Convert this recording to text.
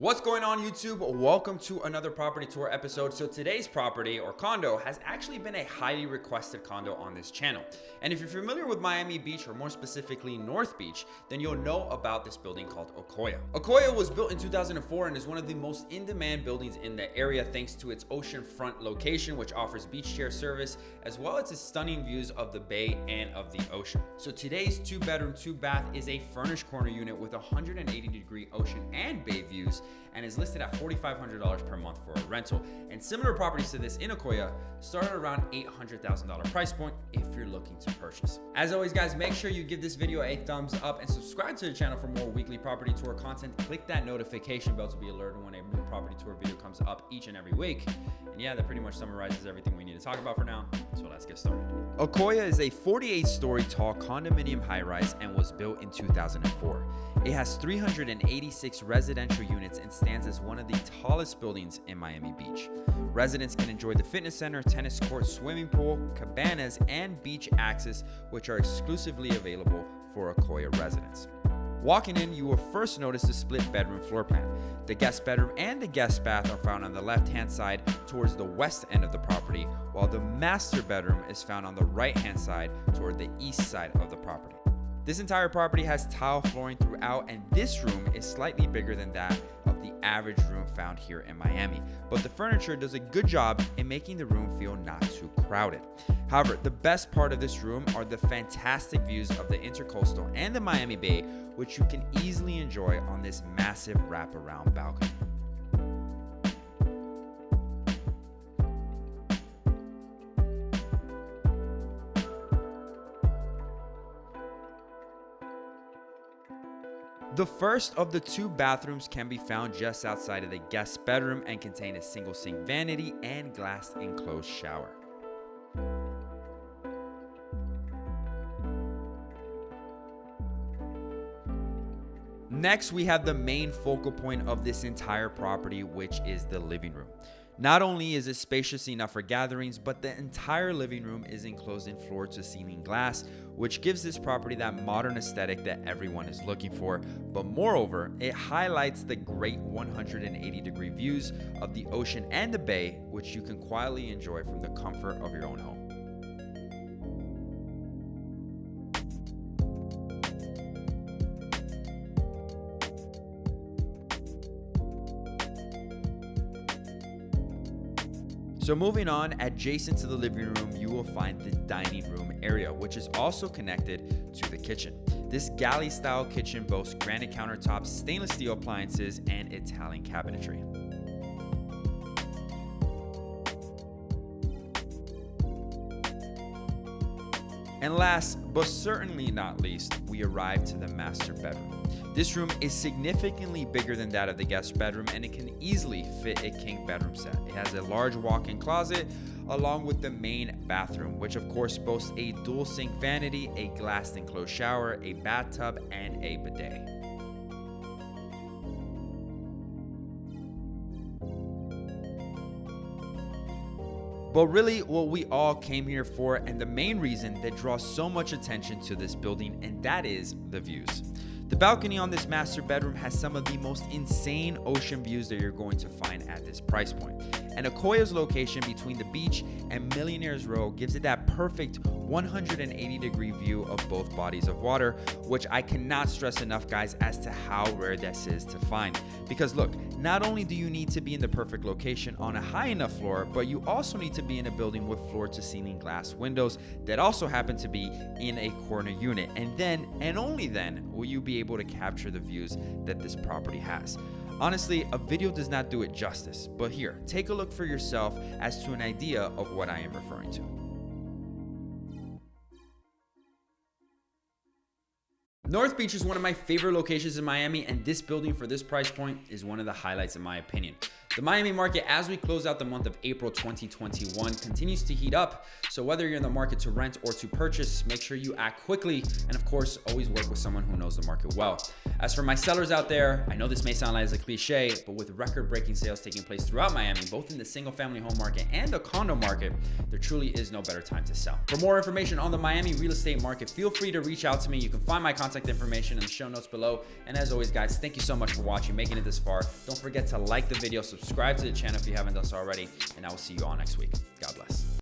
What's going on YouTube? Welcome to another property tour episode. So today's property or condo has actually been a highly requested condo on this channel. And if you're familiar with Miami Beach, or more specifically North Beach, then you'll know about this building called Akoya. Akoya was built in 2004 and is one of the most in-demand buildings in the area thanks to its oceanfront location, which offers beach chair service, as well as its stunning views of the bay and of the ocean. So today's 2-bedroom, 2-bath is a furnished corner unit with 180-degree ocean and bay views, and is listed at $4,500 per month for a rental. And similar properties to this in Akoya start at around $800,000 price point if you're looking to purchase. As always guys, make sure you give this video a thumbs up and subscribe to the channel for more weekly property tour content. Click that notification bell to be alerted when a new property tour video comes up each and every week. And yeah, that pretty much summarizes everything we need to talk about for now. So let's get started. Akoya is a 48-story tall condominium high-rise and was built in 2004. It has 386 residential units and stands as one of the tallest buildings in Miami Beach. Residents can enjoy the fitness center, tennis court, swimming pool, cabanas, and beach access, which are exclusively available for Akoya residents. Walking in, you will first notice the split bedroom floor plan. The guest bedroom and the guest bath are found on the left-hand side towards the west end of the property, while the master bedroom is found on the right-hand side toward the east side of the property. This entire property has tile flooring throughout, and this room is slightly bigger than that of the average room found here in Miami. But the furniture does a good job in making the room feel not too crowded. However, the best part of this room are the fantastic views of the Intercoastal and the Miami Bay, which you can easily enjoy on this massive wraparound balcony. The first of the 2 bathrooms can be found just outside of the guest bedroom and contain a single sink vanity and glass enclosed shower. Next, we have the main focal point of this entire property, which is the living room. Not only is it spacious enough for gatherings, but the entire living room is enclosed in floor-to-ceiling glass, which gives this property that modern aesthetic that everyone is looking for. But moreover, it highlights the great 180-degree views of the ocean and the bay, which you can quietly enjoy from the comfort of your own home. So moving on, adjacent to the living room, you will find the dining room area, which is also connected to the kitchen. This galley-style kitchen boasts granite countertops, stainless steel appliances, and Italian cabinetry. And last, but certainly not least, we arrive to the master bedroom. This room is significantly bigger than that of the guest bedroom, and it can easily fit a king bedroom set. It has a large walk-in closet along with the main bathroom, which of course boasts a dual sink vanity, a glass enclosed shower, a bathtub, and a bidet. But really what we all came here for, and the main reason that draws so much attention to this building, and that is the views. The balcony on this master bedroom has some of the most insane ocean views that you're going to find at this price point. And Akoya's location between the beach and Millionaire's Row gives it that perfect 180-degree view of both bodies of water, which I cannot stress enough, guys, as to how rare this is to find. Because look, not only do you need to be in the perfect location on a high enough floor, but you also need to be in a building with floor-to-ceiling glass windows that also happen to be in a corner unit. And then, and only then, will you be able to capture the views that this property has. Honestly, a video does not do it justice, but here, take a look for yourself as to an idea of what I am referring to. North Beach is one of my favorite locations in Miami, and this building for this price point is one of the highlights in my opinion. The Miami market, as we close out the month of April 2021, continues to heat up. So whether you're in the market to rent or to purchase, make sure you act quickly. And of course, always work with someone who knows the market well. As for my sellers out there, I know this may sound like a cliche, but with record-breaking sales taking place throughout Miami, both in the single-family home market and the condo market, there truly is no better time to sell. For more information on the Miami real estate market, feel free to reach out to me. You can find my contact information in the show notes below. And as always, guys, thank you so much for watching, making it this far. Don't forget to like the video, subscribe to the channel if you haven't done so already, and I will see you all next week. God bless.